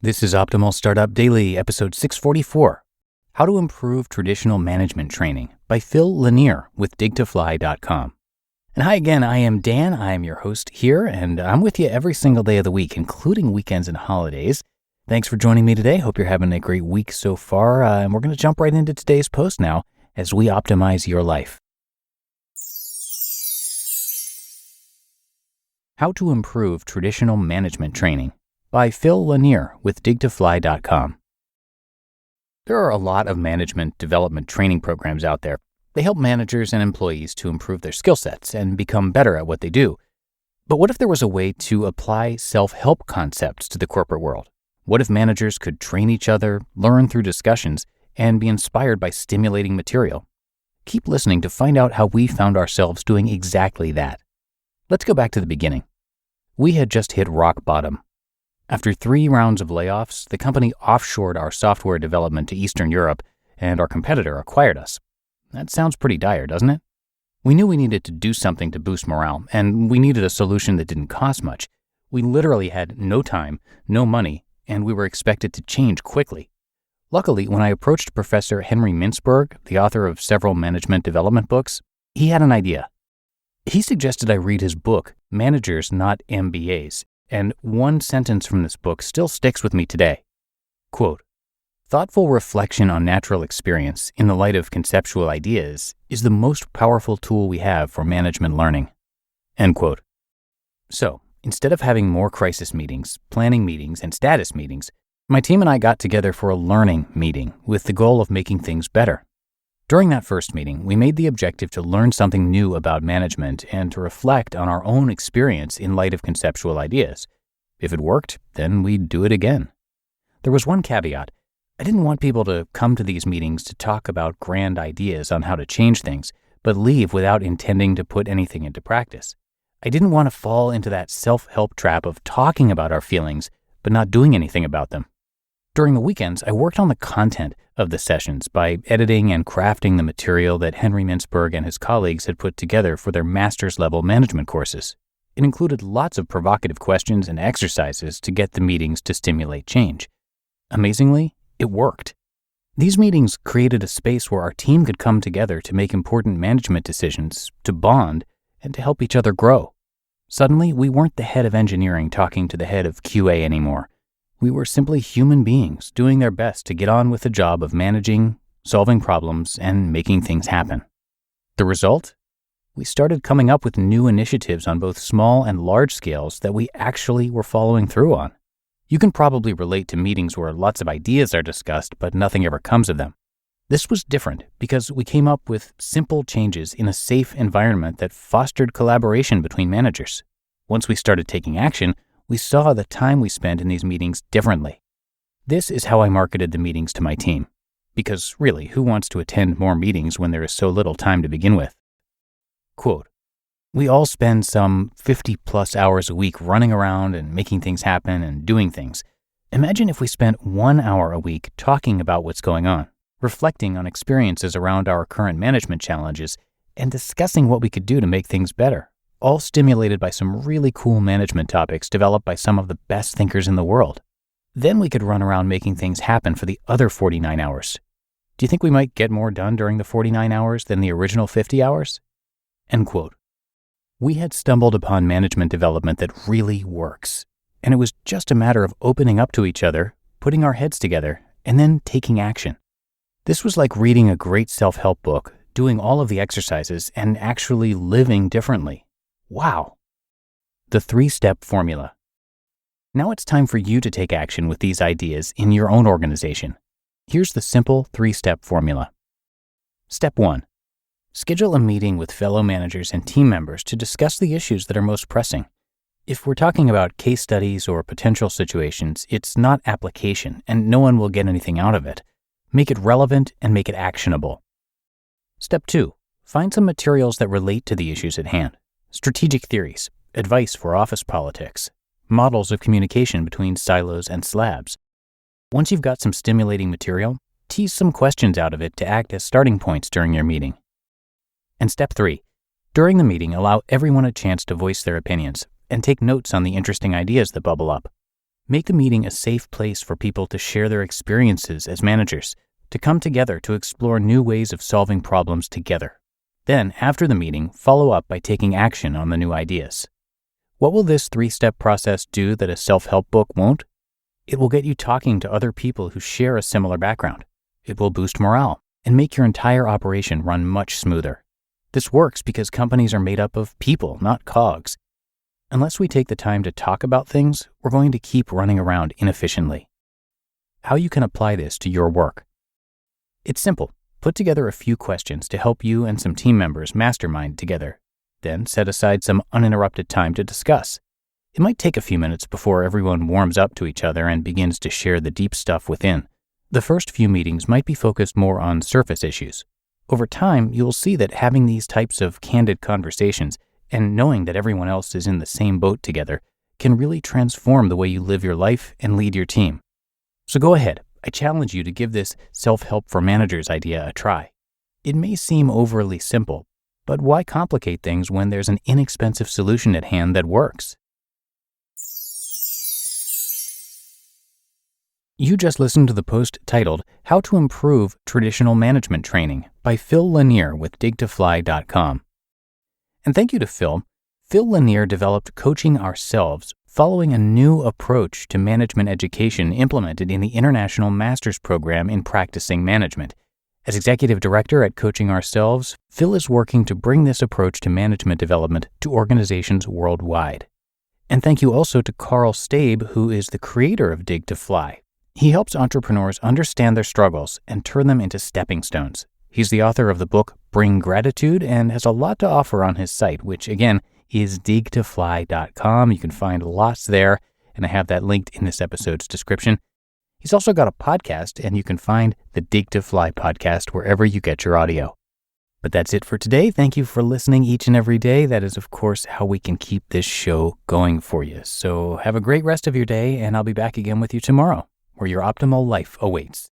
This is Optimal Startup Daily, episode 644, How to Improve Traditional Management Training by LeNir with digtofly.com. And hi again, I am Dan. I am your host here, and I'm with you every single day of the week, including weekends and holidays. Thanks for joining me today. Hope you're having a great week so far, and we're going to jump right into today's post now as we optimize your life. How to Improve Traditional Management Training by LeNir with digtofly.com. There are a lot of management development training programs out there. They help managers and employees to improve their skill sets and become better at what they do. But what if there was a way to apply self-help concepts to the corporate world? What if managers could train each other, learn through discussions, and be inspired by stimulating material? Keep listening to find out how we found ourselves doing exactly that. Let's go back to the beginning. We had just hit rock bottom. After 3 rounds of layoffs, the company offshored our software development to Eastern Europe, and our competitor acquired us. That sounds pretty dire, doesn't it? We knew we needed to do something to boost morale, and we needed a solution that didn't cost much. We literally had no time, no money, and we were expected to change quickly. Luckily, when I approached Professor Henry Mintzberg, the author of several management development books, he had an idea. He suggested I read his book, Managers Not MBAs, and one sentence from this book still sticks with me today. Quote, "Thoughtful reflection on natural experience in the light of conceptual ideas is the most powerful tool we have for management learning." End quote. So, instead of having more crisis meetings, planning meetings, and status meetings, my team and I got together for a learning meeting with the goal of making things better. During that first meeting, we made the objective to learn something new about management and to reflect on our own experience in light of conceptual ideas. If it worked, then we'd do it again. There was one caveat. I didn't want people to come to these meetings to talk about grand ideas on how to change things, but leave without intending to put anything into practice. I didn't want to fall into that self-help trap of talking about our feelings, but not doing anything about them. During the weekends, I worked on the content of the sessions by editing and crafting the material that Henry Mintzberg and his colleagues had put together for their master's level management courses. It included lots of provocative questions and exercises to get the meetings to stimulate change. Amazingly, it worked. These meetings created a space where our team could come together to make important management decisions, to bond, and to help each other grow. Suddenly, we weren't the head of engineering talking to the head of QA anymore. We were simply human beings doing their best to get on with the job of managing, solving problems, and making things happen. The result? We started coming up with new initiatives on both small and large scales that we actually were following through on. You can probably relate to meetings where lots of ideas are discussed, but nothing ever comes of them. This was different because we came up with simple changes in a safe environment that fostered collaboration between managers. Once we started taking action, we saw the time we spent in these meetings differently. This is how I marketed the meetings to my team. Because really, who wants to attend more meetings when there is so little time to begin with? Quote, "We all spend some 50+ hours a week running around and making things happen and doing things. Imagine if we spent 1 hour a week talking about what's going on, reflecting on experiences around our current management challenges, and discussing what we could do to make things better. All stimulated by some really cool management topics developed by some of the best thinkers in the world. Then we could run around making things happen for the other 49 hours. Do you think we might get more done during the 49 hours than the original 50 hours? End quote. We had stumbled upon management development that really works, and it was just a matter of opening up to each other, putting our heads together, and then taking action. This was like reading a great self-help book, doing all of the exercises, and actually living differently. Wow. The 3-step formula. Now it's time for you to take action with these ideas in your own organization. Here's the simple 3-step formula. Step 1. Schedule a meeting with fellow managers and team members to discuss the issues that are most pressing. If we're talking about case studies or potential situations, it's not application, and no one will get anything out of it. Make it relevant and make it actionable. Step 2. Find some materials that relate to the issues at hand. Strategic theories, advice for office politics, models of communication between silos and slabs. Once you've got some stimulating material, tease some questions out of it to act as starting points during your meeting. And step 3, during the meeting, allow everyone a chance to voice their opinions and take notes on the interesting ideas that bubble up. Make the meeting a safe place for people to share their experiences as managers, to come together to explore new ways of solving problems together. Then, after the meeting, follow up by taking action on the new ideas. What will this 3-step process do that a self-help book won't? It will get you talking to other people who share a similar background. It will boost morale and make your entire operation run much smoother. This works because companies are made up of people, not cogs. Unless we take the time to talk about things, we're going to keep running around inefficiently. How you can apply this to your work. It's simple. Put together a few questions to help you and some team members mastermind together. Then set aside some uninterrupted time to discuss. It might take a few minutes before everyone warms up to each other and begins to share the deep stuff within. The first few meetings might be focused more on surface issues. Over time, you'll see that having these types of candid conversations and knowing that everyone else is in the same boat together can really transform the way you live your life and lead your team. So go ahead. I challenge you to give this self-help for managers idea a try. It may seem overly simple, but why complicate things when there's an inexpensive solution at hand that works? You just listened to the post titled, How to Improve Traditional Management Training by Phil LeNir with digtofly.com. And thank you to Phil. Phil LeNir developed Coaching Ourselves following a new approach to management education implemented in the International Master's Program in Practicing Management. As Executive Director at Coaching Ourselves, Phil is working to bring this approach to management development to organizations worldwide. And thank you also to Karl Staib, who is the creator of Dig to Fly. He helps entrepreneurs understand their struggles and turn them into stepping stones. He's the author of the book Bring Gratitude and has a lot to offer on his site, which again is digtofly.com. You can find lots there, and I have that linked in this episode's description. He's also got a podcast, and you can find the Dig to Fly podcast wherever you get your audio. But that's it for today. Thank you for listening each and every day. That is, of course, how we can keep this show going for you. So have a great rest of your day, and I'll be back again with you tomorrow, where your optimal life awaits.